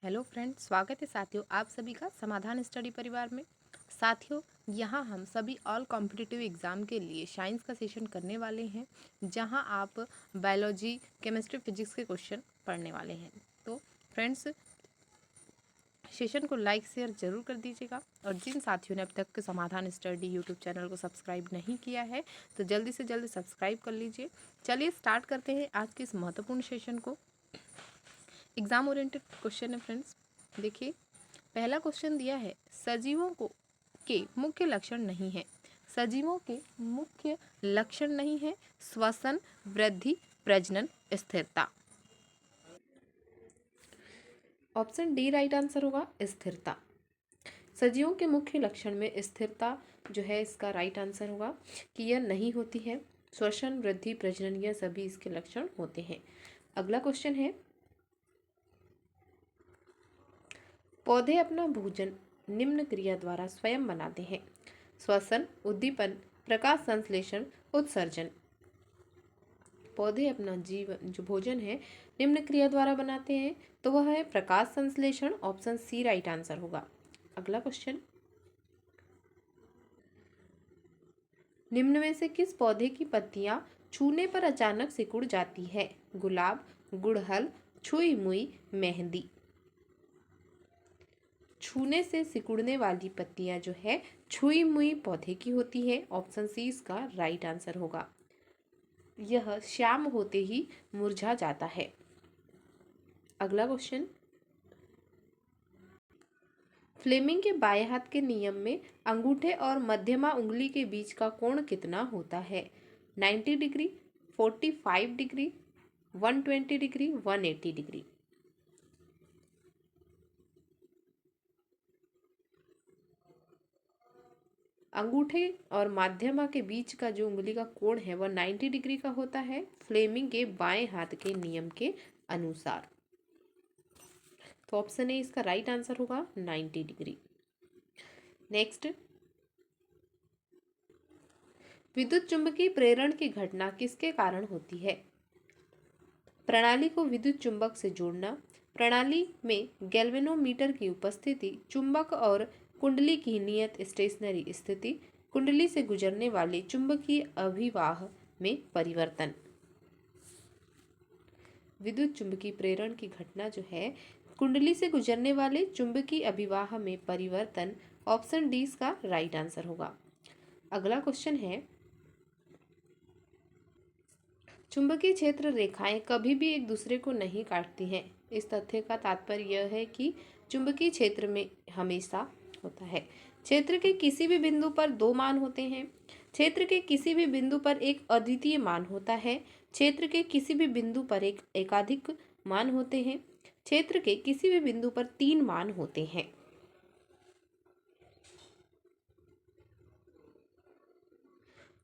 Hello friends, स्वागत है साथियों आप सभी का समाधान स्टडी परिवार में। साथियों, यहाँ हम सभी ऑल कॉम्पिटिटिव एग्ज़ाम के लिए साइंस का सेशन करने वाले हैं, जहाँ आप बायोलॉजी, केमिस्ट्री, फिजिक्स के क्वेश्चन पढ़ने वाले हैं। तो फ्रेंड्स, सेशन को लाइक शेयर जरूर कर दीजिएगा, और जिन साथियों ने अब तक समाधान स्टडी यूट्यूब चैनल को सब्सक्राइब नहीं किया है तो जल्दी से जल्दी सब्सक्राइब कर लीजिए। चलिए स्टार्ट करते हैं आज के इस महत्वपूर्ण सेशन को। एग्जाम ओरिएंटेड क्वेश्चन है फ्रेंड्स। देखिए, पहला क्वेश्चन दिया है, सजीवों को के मुख्य लक्षण नहीं है। सजीवों के मुख्य लक्षण नहीं है श्वसन, वृद्धि, प्रजनन, स्थिरता। ऑप्शन डी राइट आंसर होगा, स्थिरता। सजीवों के मुख्य लक्षण में स्थिरता जो है इसका राइट आंसर होगा कि यह नहीं होती है। श्वसन, वृद्धि, प्रजनन यह सभी इसके लक्षण होते हैं। अगला क्वेश्चन है, पौधे अपना भोजन निम्न क्रिया द्वारा स्वयं बनाते हैं। श्वसन, उद्दीपन, प्रकाश संश्लेषण, उत्सर्जन। पौधे अपना जीवन जो भोजन है निम्न क्रिया द्वारा बनाते हैं, तो वह है प्रकाश संश्लेषण। ऑप्शन सी राइट आंसर होगा। अगला क्वेश्चन, निम्न में से किस पौधे की पत्तियां छूने पर अचानक सिकुड़ जाती है? गुलाब, गुड़हल, छुई मुई, मेहंदी। छूने से सिकुड़ने वाली पत्तियां जो है छुई मुई पौधे की होती है। ऑप्शन सी इसका राइट आंसर होगा। यह श्याम होते ही मुरझा जाता है। अगला क्वेश्चन, फ्लेमिंग के बाएं हाथ के नियम में अंगूठे और मध्यमा उंगली के बीच का कोण कितना होता है? 90 डिग्री, 45 डिग्री, 120 डिग्री, 180 डिग्री। अंगूठे और माध्यमा के बीच का जो उंगली का कोण है वह 90 डिग्री का होता है, फ्लेमिंग के बाएं हाथ के नियम के अनुसार। तो ऑप्शन ए इसका राइट आंसर होगा 90 डिग्री। नेक्स्ट, विद्युत चुंबकीय प्रेरण की घटना किसके कारण होती है? प्रणाली को विद्युत चुंबक से जोड़ना, प्रणाली में गैल्वेनोमीटर की उपस्थिति, चुंबक और कुंडली की नियत स्टेशनरी स्थिति, कुंडली से गुजरने वाले चुंबकीय अभिवाह में परिवर्तन। विद्युत चुंबकीय प्रेरण की घटना जो है कुंडली से गुजरने वाले चुंबकीय अभिवाह में परिवर्तन। ऑप्शन डी इसका राइट आंसर होगा। अगला क्वेश्चन है, चुंबकीय क्षेत्र रेखाएं कभी भी एक दूसरे को नहीं काटती हैं। इस तथ्य का तात्पर्य यह है कि चुंबकीय क्षेत्र में हमेशा होता है, क्षेत्र के किसी भी बिंदु पर दो मान होते हैं। क्षेत्र के किसी भी बिंदु पर एक अद्वितीय मान होता है। क्षेत्र के किसी भी बिंदु पर एक एकाधिक मान होते हैं। क्षेत्र के किसी भी बिंदु पर तीन मान होते हैं।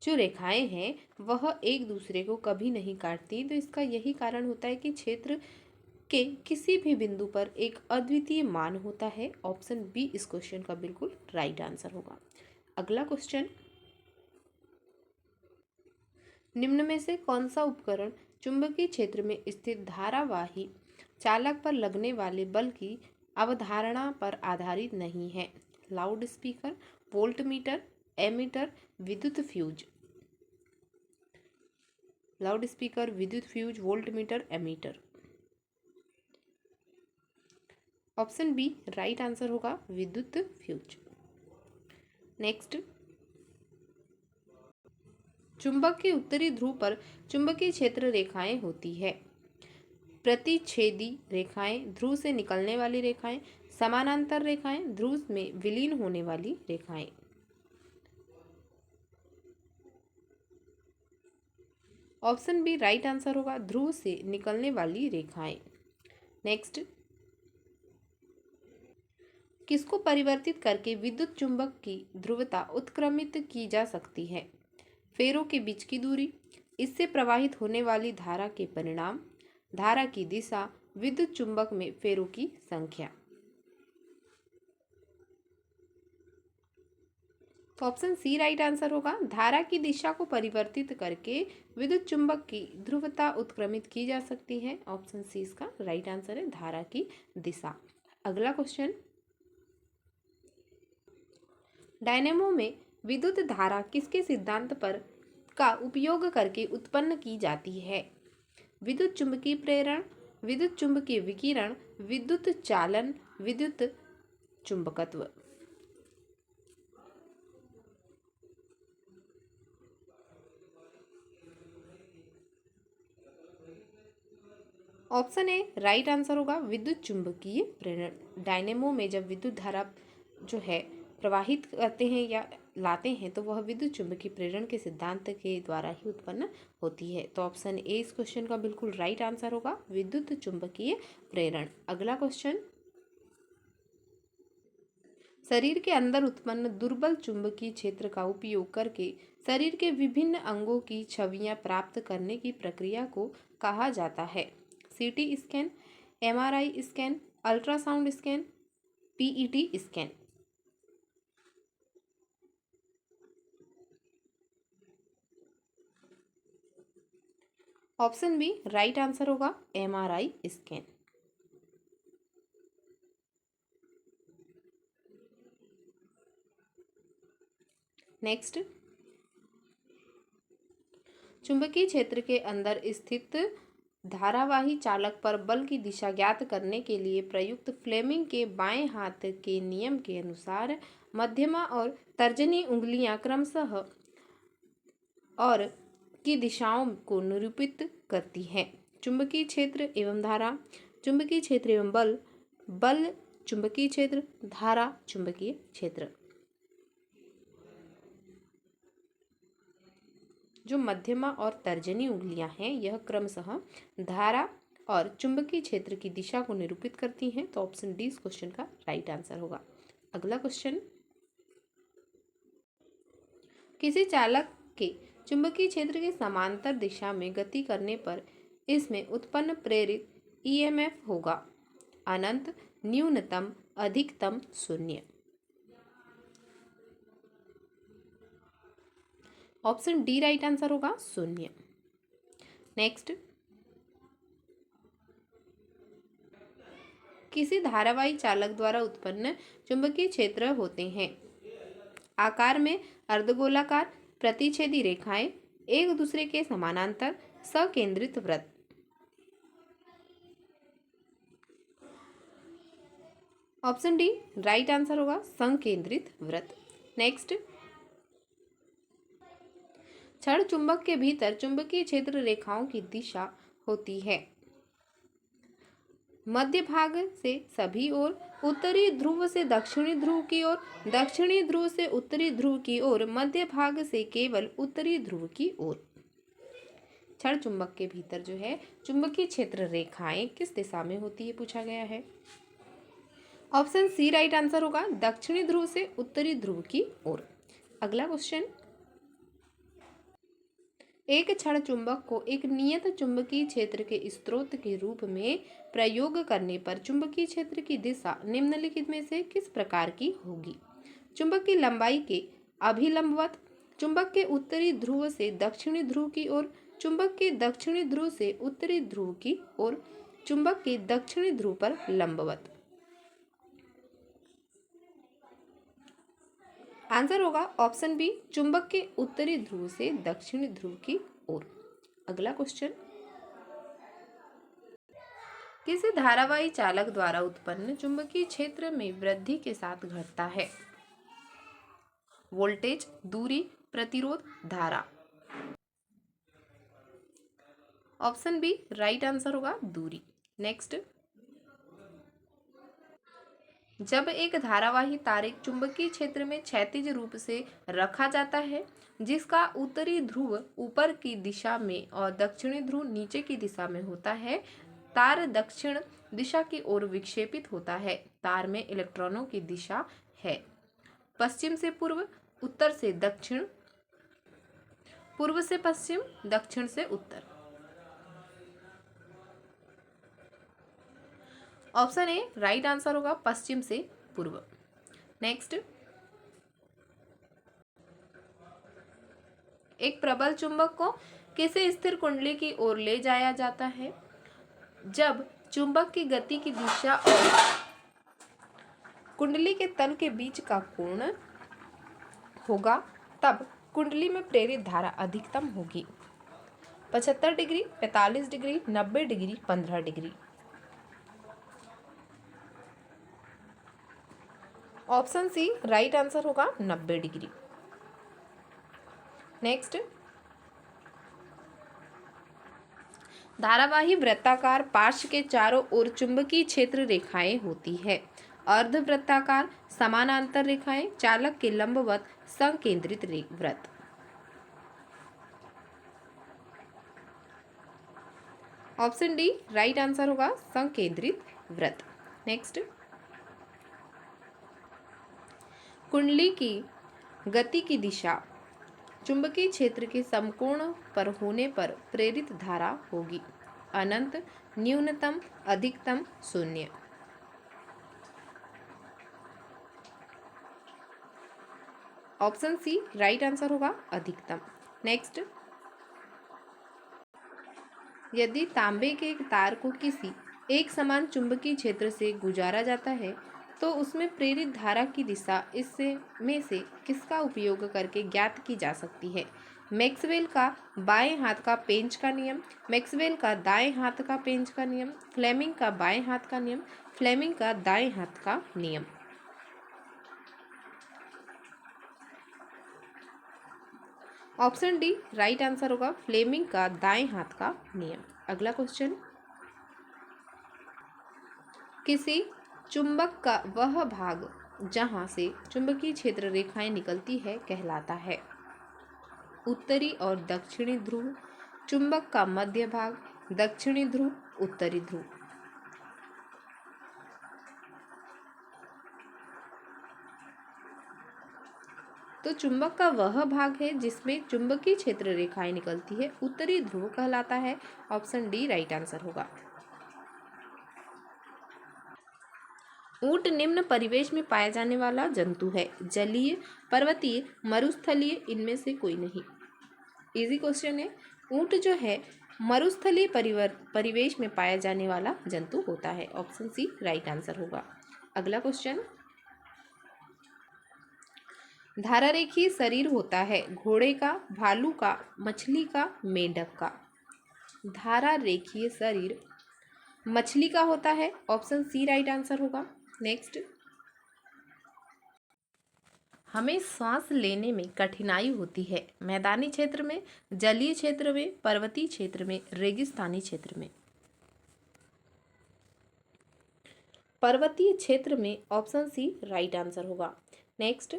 जो रेखाएं हैं वह एक दूसरे को कभी नहीं काटती, तो इसका यही कारण होता है कि क्षेत्र के किसी भी बिंदु पर एक अद्वितीय मान होता है। ऑप्शन बी इस क्वेश्चन का बिल्कुल राइट आंसर होगा। अगला क्वेश्चन, निम्न में से कौन सा उपकरण चुंबकीय क्षेत्र में स्थित धारावाही चालक पर लगने वाले बल की अवधारणा पर आधारित नहीं है? लाउड स्पीकर, वोल्टमीटर, एमीटर, विद्युत फ्यूज। लाउड स्पीकर, विद्युत fuse, voltmeter, ammeter. Option B right answer होगा, विद्युत फ्यूज। नेक्स्ट, चुंबक के उत्तरी ध्रुव पर चुंबकीय क्षेत्र रेखाएं होती है। प्रतिच्छेदी रेखाएं, ध्रुव से निकलने वाली रेखाएं, समानांतर रेखाएं, ध्रुव में विलीन होने वाली रेखाएं। ऑप्शन बी राइट आंसर होगा, ध्रुव से निकलने वाली रेखाएं। नेक्स्ट, किसको परिवर्तित करके विद्युत चुंबक की ध्रुवता उत्क्रमित की जा सकती है? फेरों के बीच की दूरी, इससे प्रवाहित होने वाली धारा के परिणाम, धारा की दिशा, विद्युत चुंबक में फेरों की संख्या। तो ऑप्शन सी राइट आंसर होगा, धारा की दिशा को परिवर्तित करके विद्युत चुंबक की ध्रुवता उत्क्रमित की जा सकती है। ऑप्शन सी इसका राइट आंसर है, धारा की दिशा। अगला क्वेश्चन, डायनेमो में विद्युत धारा किसके सिद्धांत पर का उपयोग करके उत्पन्न की जाती है? विद्युत चुंबकीय प्रेरण, विद्युत चुंबकीय विकिरण, विद्युत चालन, विद्युत चुंबकत्व। ऑप्शन ए राइट आंसर होगा विद्युत चुंबकीय प्रेरण। डायनेमो में जब विद्युत धारा जो है प्रवाहित करते हैं या लाते हैं तो वह विद्युत चुंबकीय प्रेरण के सिद्धांत के द्वारा ही उत्पन्न होती है। तो ऑप्शन ए इस क्वेश्चन का बिल्कुल राइट आंसर होगा विद्युत चुंबकीय प्रेरण। अगला क्वेश्चन, शरीर के अंदर उत्पन्न दुर्बल चुंबकीय क्षेत्र का उपयोग करके शरीर के विभिन्न अंगों की छवियां प्राप्त करने की प्रक्रिया को कहा जाता है? CT scan, MRI scan, ultrasound scan, PET scan. Option B right answer होगा एमआरआई स्कैन। नेक्स्ट, चुंबकीय क्षेत्र के अंदर स्थित धारावाही चालक पर बल की दिशा ज्ञात करने के लिए प्रयुक्त फ्लेमिंग के बाएं हाथ के नियम के अनुसार मध्यमा और तर्जनी उंगलियां क्रमशः और की दिशाओं को निरूपित करती हैं? चुंबकीय क्षेत्र एवं धारा, चुंबकीय क्षेत्र एवं बल, बल चुंबकीय क्षेत्र, धारा चुंबकीय क्षेत्र। जो मध्यमा और तर्जनी उंगलियां हैं यह क्रमशः धारा और चुंबकीय क्षेत्र की दिशा को निरूपित करती हैं। तो ऑप्शन डी इस क्वेश्चन का राइट आंसर होगा। अगला क्वेश्चन, किसी चालक के चुंबकीय क्षेत्र के समांतर दिशा में गति करने पर इसमें उत्पन्न प्रेरित ईएमएफ होगा? अनंत, न्यूनतम, अधिकतम, शून्य। ऑप्शन डी राइट आंसर होगा शून्य। नेक्स्ट, किसी धारावाही चालक द्वारा उत्पन्न चुंबकीय क्षेत्र होते हैं? आकार में अर्धगोलाकार, प्रतिच्छेदी रेखाएं, एक दूसरे के समानांतर, सकेंद्रित वृत्त। ऑप्शन डी राइट आंसर होगा संकेंद्रित वृत्त। नेक्स्ट, क्षण चुंबक के भीतर चुंबकीय क्षेत्र रेखाओं की दिशा होती है मध्य भाग से सभी ओर, उत्तरी ध्रुव से दक्षिणी ध्रुव की ओर, दक्षिणी ध्रुव से उत्तरी ध्रुव की ओर, मध्य भाग से केवल उत्तरी ध्रुव की ओर। क्षण चुंबक के भीतर जो है चुंबकीय क्षेत्र रेखाएं किस दिशा में होती है पूछा गया है। ऑप्शन सी राइट आंसर होगा दक्षिणी ध्रुव से उत्तरी ध्रुव की ओर। अगला क्वेश्चन, एक क्षण चुंबक को एक नियत चुंबकीय क्षेत्र के स्रोत के रूप में प्रयोग करने पर चुंबकीय क्षेत्र की दिशा निम्नलिखित में से किस प्रकार की होगी? चुंबक की लंबाई के अभिलंबवत, चुंबक के उत्तरी ध्रुव से दक्षिणी ध्रुव की ओर, चुंबक के दक्षिणी ध्रुव से उत्तरी ध्रुव की ओर, चुंबक के दक्षिणी ध्रुव पर लंबवत। आंसर होगा ऑप्शन बी चुंबक के उत्तरी ध्रुव से दक्षिणी ध्रुव की ओर। अगला क्वेश्चन, किसी धारावाही चालक द्वारा उत्पन्न चुंबकीय क्षेत्र में वृद्धि के साथ घटता है? वोल्टेज, दूरी, प्रतिरोध, धारा। ऑप्शन बी राइट आंसर होगा दूरी। नेक्स्ट, जब एक धारावाही तार एक चुंबकीय क्षेत्र में क्षैतिज रूप से रखा जाता है जिसका उत्तरी ध्रुव ऊपर की दिशा में और दक्षिणी ध्रुव नीचे की दिशा में होता है, तार दक्षिण दिशा की ओर विक्षेपित होता है। तार में इलेक्ट्रॉनों की दिशा है पश्चिम से पूर्व, उत्तर से दक्षिण, पूर्व से पश्चिम, दक्षिण से उत्तर। ऑप्शन ए राइट आंसर होगा पश्चिम से पूर्व। नेक्स्ट, एक प्रबल चुंबक को किसी स्थिर कुंडली की ओर ले जाया जाता है जब चुंबक की गति की दिशा और कुंडली के तल के बीच का कोण होगा, तब कुंडली में प्रेरित धारा अधिकतम होगी। 75 degree, 45 degree, 90 degree, 15 degree. Option C right answer होगा 90 डिग्री। नेक्स्ट, धारावाही वृत्ताकार पार्श्व के चारों ओर चुंबकीय क्षेत्र रेखाएं होती है। अर्धवृत्ताकार, समानांतर रेखाएं, चालक के लंबवत, संकेंद्रित वृत्त। ऑप्शन डी राइट आंसर होगा संकेंद्रित वृत्त। नेक्स्ट, कुंडली की गति की दिशा चुंबकीय क्षेत्र के समकोण पर होने पर प्रेरित धारा होगी। अनंत, न्यूनतम, अधिकतम, शून्य। ऑप्शन सी राइट आंसर होगा अधिकतम। नेक्स्ट, यदि तांबे के एक तार को किसी एक समान चुंबकीय क्षेत्र से गुजारा जाता है तो उसमें प्रेरित धारा की दिशा इससे में से किसका उपयोग करके ज्ञात की जा सकती है? मैक्सवेल का बाएं हाथ का पेंच का नियम, मैक्सवेल का दाएं हाथ का पेंच का नियम, फ्लेमिंग का बाएं हाथ का नियम, फ्लेमिंग का दाएं हाथ का नियम। ऑप्शन डी राइट आंसर होगा फ्लेमिंग का दाएं हाथ का नियम। अगला क्वेश्चन, किसी चुंबक का वह भाग जहां से चुंबकीय क्षेत्र रेखाएं निकलती है कहलाता है? उत्तरी और दक्षिणी ध्रुव, चुंबक का मध्य भाग, दक्षिणी ध्रुव, उत्तरी ध्रुव। तो चुंबक का वह भाग है जिसमें चुंबकीय क्षेत्र रेखाएं निकलती है, उत्तरी ध्रुव कहलाता है। ऑप्शन डी राइट आंसर होगा। ऊंट निम्न परिवेश में पाया जाने वाला जंतु है। जलीय, पर्वतीय, मरुस्थलीय, इनमें से कोई नहीं। इजी क्वेश्चन है। ऊंट जो है मरुस्थलीय परिवेश में पाया जाने वाला जंतु होता है। ऑप्शन सी राइट आंसर होगा। अगला क्वेश्चन, धारारेखीय शरीर होता है घोड़े का, भालू का, मछली का, मेंढक का? धारारेखीय शरीर मछली का होता है। ऑप्शन सी राइट आंसर होगा। नेक्स्ट, हमें सांस लेने में कठिनाई होती है मैदानी क्षेत्र में, जलीय क्षेत्र में, पर्वतीय क्षेत्र में, रेगिस्तानी क्षेत्र में? पर्वतीय क्षेत्र में। ऑप्शन सी राइट आंसर होगा। नेक्स्ट,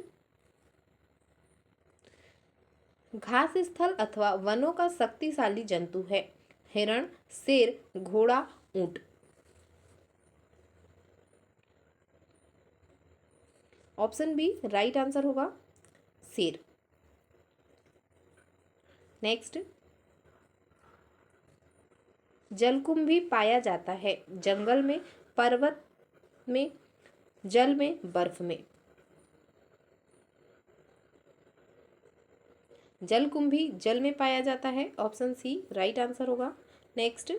घास स्थल अथवा वनों का शक्तिशाली जंतु है? हिरण, शेर, घोड़ा, ऊंट? ऑप्शन बी राइट आंसर होगा शेर। नेक्स्ट, जलकुंभी पाया जाता है जंगल में, पर्वत में, जल में, बर्फ में? जलकुंभी जल में पाया जाता है। ऑप्शन सी राइट आंसर होगा। नेक्स्ट,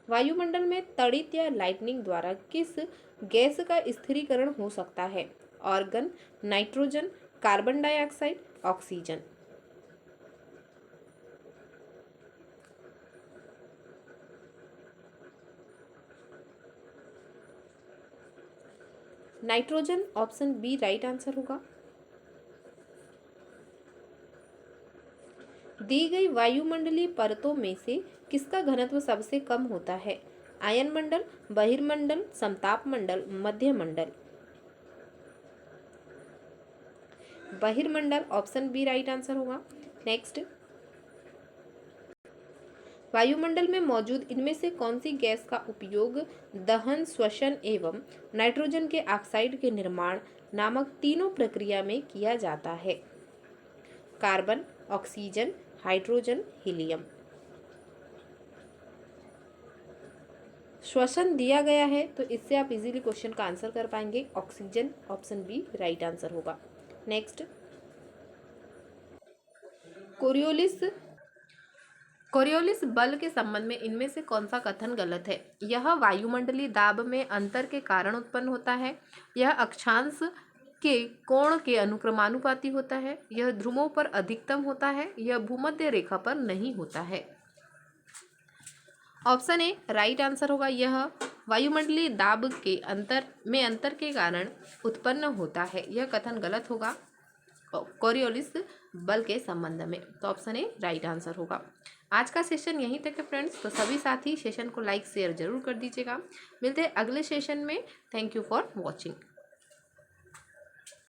वायुमंडल में तड़ित या लाइटनिंग द्वारा किस गैस का स्थिरीकरण हो सकता है? Argon, nitrogen, carbon dioxide, oxygen? Nitrogen. Option B right answer होगा। दी गई वायुमंडलीय परतों में से किसका घनत्व सबसे कम होता है? आयनमंडल, बहिर्मंडल, समताप मंडल, मध्य मंडल? बहिर्मंडल। ऑप्शन बी राइट आंसर होगा। नेक्स्ट, वायुमंडल में मौजूद इनमें से कौन सी गैस का उपयोग दहन, श्वसन एवं नाइट्रोजन के ऑक्साइड के निर्माण नामक तीनों प्रक्रिया में किया जाता है? Carbon, oxygen, hydrogen, helium? श्वसन दिया गया है तो इससे आप इजीली क्वेश्चन का आंसर कर पाएंगे। Oxygen. Option B right answer होगा। नेक्स्ट, कोरियोलिस कोरियोलिस बल के संबंध में इनमें से कौन सा कथन गलत है? यह वायुमंडलीय दाब में अंतर के कारण उत्पन्न होता है। यह अक्षांश के कोण के अनुक्रमानुपाती होता है। यह ध्रुवों पर अधिकतम होता है। यह भूमध्य रेखा पर नहीं होता है। ऑप्शन ए राइट आंसर होगा। यह वायुमंडलीय दाब के अंतर के कारण उत्पन्न होता है। यह कथन गलत होगा कोरियोलिस बल के संबंध में। तो ऑप्शन ए राइट आंसर होगा। आज का सेशन यहीं तक है फ्रेंड्स। तो सभी साथी सेशन को लाइक शेयर जरूर कर दीजिएगा। मिलते हैं अगले सेशन में। Thank you for watching.